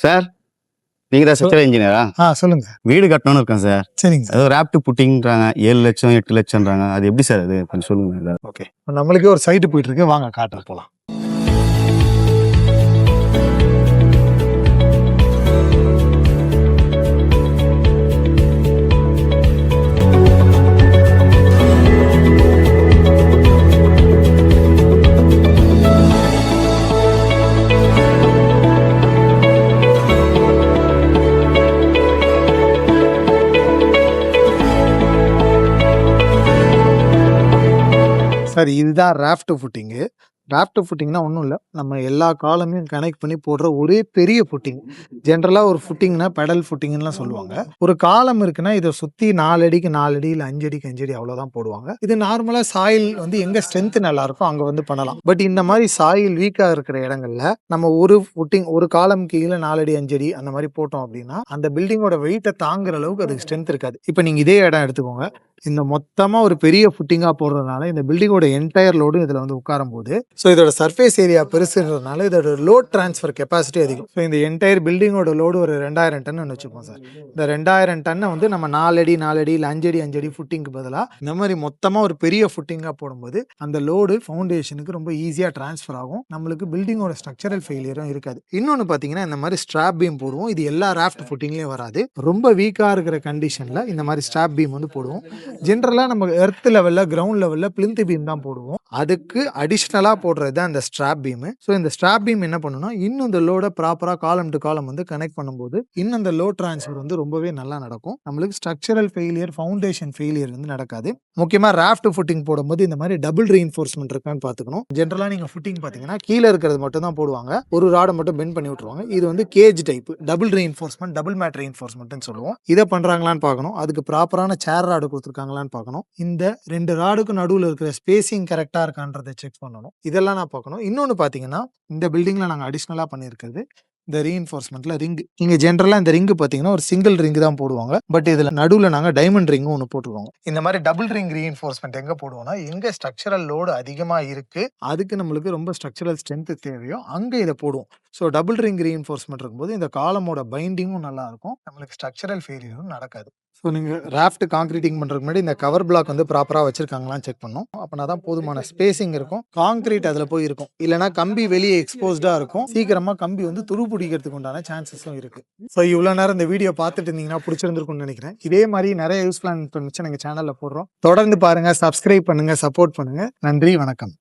Sir, நீங்க தான் சொ ஸ்ட்ரக்சரல் இன்ஜினியரா? சொல்லுங்க சார். வீடு கட்டணும்னு இருக்கேன் சார். சரிங்க சார். ஏதோ ராப்ட் புட்டிங்ன்றாங்க. 7 லட்சம் 8 லட்சம்ன்றாங்க. அது எப்படி சார் அது? கொஞ்சம் சொல்லுங்க ஏதாவது. ஓகே. நம்மளுக்கே ஒரு சைட்டு போயிட்டு இருக்கு. வாங்க காட்டுறேன் போலாம். சார் இதுதான் ராஃப்ட் ஃபுட்டிங்கு. ராஃப்ட் ஃபுட்டிங்னா ஒன்றும் இல்லை, நம்ம எல்லா காலமையும் கனெக்ட் பண்ணி போடுற ஒரே பெரிய ஃபுட்டிங். ஜென்ரலாக ஒரு ஃபுட்டிங்னா பெடல் ஃபுட்டிங்லாம் சொல்லுவாங்க. ஒரு காலம் இருக்குன்னா இதை சுற்றி 4 அடிக்கு 4 அடி இல்லை 5 அடிக்கு 5 அடி அவ்வளோதான் போடுவாங்க. இது நார்மலாக சாயில் வந்து எங்கே ஸ்ட்ரென்த் நல்லா இருக்கோ அங்கே வந்து பண்ணலாம். பட் இந்த மாதிரி சாயில் வீக்காக இருக்கிற இடங்கள்ல நம்ம ஒரு ஃபுட்டிங் ஒரு காலம் கீழே 4 அடி 5 அடி அந்த மாதிரி போட்டோம் அப்படின்னா அந்த பில்டிங்கோட வெயிட்டை தாங்குற அளவுக்கு அதுக்கு ஸ்ட்ரென்த் இருக்காது. இப்போ நீங்கள் இதே இடம் எடுத்துக்கோங்க. இந்த மொத்தமாக ஒரு பெரிய ஃபுட்டிங்காக போடுறதுனால இந்த பில்டிங்கோட என்டையர் லோடும் இதில் வந்து உட்காரும் போது ஸோ இதோட சர்ஃபேஸ் ஏரியா பெருசுன்றதுனால இதோட லோட் ட்ரான்ஸ்ஃபர் கெப்பாசிட்டி அதிகம். ஸோ இந்த என்டையர் பில்டிங்கோட லோடு ஒரு 2000 டன்னு வச்சுப்போம் சார். இந்த 2000 டன்னை வந்து நம்ம 4 அடி 4 அடி இல்லை 5 அடி 5 அடி ஃபுட்டிங்க்கு பதிலாக இந்த மாதிரி மொத்தமாக ஒரு பெரிய ஃபுட்டிங்காக போடும்போது அந்த லோடு ஃபவுண்டேஷனுக்கு ரொம்ப ஈஸியாக ட்ரான்ஸ்ஃபர் ஆகும். நம்மளுக்கு பில்டிங்கோட ஸ்ட்ரக்சரல் ஃபெயிலியரும் இருக்காது. இன்னொன்று பார்த்தீங்கன்னா இந்த மாதிரி ஸ்ட்ராப் பீம் போடுவோம். இது எல்லா ராஃப்ட் ஃபுட்டிங்லேயும் வராது. ரொம்ப வீக்காக இருக்கிற கண்டிஷனில் இந்த மாதிரி ஸ்ட்ராப் பீம் வந்து போடுவோம். ஜென்ரலாக நம்ம எர்த் லெவலில் கிரவுண்ட் லெவலில் பிளிந்த் பீம் தான் போடுவோம். அதுக்கு அடிஷ்னலாக போடுறது தான் இந்த ஸ்ட்ராப் பீம். ஸோ இந்த ஸ்ட்ராப் பீம் என்ன பண்ணணும்னா இன்னும் இந்த லோட ப்ராப்பராக காலம் டு காலம் வந்து கனெக்ட் பண்ணும்போது இன்னும் இந்த லோட் ட்ரான்ஸ்ஃபர் வந்து ரொம்பவே நல்லா நடக்கும். நம்மளுக்கு ஸ்ட்ரக்சரல் ஃபெயிலியர் ஃபவுண்டேஷன் ஃபெயிலியர் வந்து நடக்காது. முக்கியமாக ராஃப்ட் ஃபுட்டிங் போடும்போது இந்த மாதிரி டபுள் ரீஇன்ஃபோர்ஸ்மெண்ட் இருக்கான்னு பார்த்துக்கணும். ஜென்ரலாக நீங்கள் ஃபுட்டிங் பார்த்தீங்கன்னா கீழே இருக்கிறது மட்டும் தான் போடுவாங்க. ஒரு ராடை மட்டும் பெண்ட் பண்ணி விட்டுருவாங்க. இது வந்து cage type double reinforcement double mat ரீஇன்ஃபோர்ஸ்மெண்ட்னு சொல்லுவோம். இதை பண்ணுறாங்களான்னு பார்க்கணும். அதுக்கு ப்ராப்பரான சேர் ராடு கொடுத்துருக்காங்களான்னு பார்க்கணும். இந்த 2 ராடுக்கு நடுவில் இருக்கிற ஸ்பேசிங் கரெக்டாக இருக்கான்றதை செக் பண்ணணும். இதெல்லாம் நான் பார்க்கணும். இன்னொன்று பார்த்தீங்கன்னா இந்த பில்டிங்கில் நாங்கள் அடிஷ்னலாக பண்ணியிருக்கிறது இந்த ரீஇன்ஃபோர்ஸ்மெண்ட்ல ரிங். இங்கே ஜென்ரலாக இந்த ரிங்கு பார்த்தீங்கன்னா ஒரு சிங்கிள் ரிங் தான் போடுவாங்க. பட் இதில் நடுவில் நாங்கள் டைமண்ட் ரிங்கும் ஒன்று போட்டுருவோம். இந்த மாதிரி டபுள் ரிங் ரீஇன்ஃபோர்ஸ்மெண்ட் எங்கே போடுவோம்னா எங்கே ஸ்ட்ரக்சரல் லோடு அதிகமாக இருக்குது அதுக்கு நம்மளுக்கு ரொம்ப ஸ்ட்ரக்சரல் ஸ்ட்ரென்த் தேவையோ அங்கே இதை போடுவோம். ஸோ டபுள் ரிங் ரீஇன்ஃபோர்ஸ்மெண்ட் இருக்கும்போது இந்த காலமோட பைண்டிங்கும் நல்லா இருக்கும். நம்மளுக்கு ஸ்ட்ரக்சரல் ஃபெயிலியரும் நடக்காது. ஸோ நீங்கள் ராஃப்ட் கான்கிரீட்டிங் பண்ணுறதுக்கு முன்னாடி இந்த கவர் பிளாக் வந்து ப்ராப்பராக வச்சிருக்காங்களான்னு செக் பண்ணணும். அப்படின்னா தான் போதுமான ஸ்பேசிங் இருக்கும். கான்கிரீட் அதில் போய் இருக்கும். இல்லைனா கம்பி வெளியே எக்ஸ்போஸ்டாக இருக்கும். சீக்கிரமாக கம்பி வந்து துரு பிடிக்கிறதுக்கு உண்டான சான்சஸும் இருக்குது. ஸோ இவ்வளோ நேரம் இந்த வீடியோ பார்த்துட்டு இருந்தீங்கன்னா பிடிச்சிருந்துருக்கும்னு நினைக்கிறேன். இதே மாதிரி நிறைய யூஸ்ஃபுல்லான இன்ஃபர்மேஷன் எங்கள் சேனலில் போடுறோம். தொடர்ந்து பாருங்கள், சப்ஸ்கிரைப் பண்ணுங்கள், சப்போர்ட் பண்ணுங்கள். நன்றி, வணக்கம்.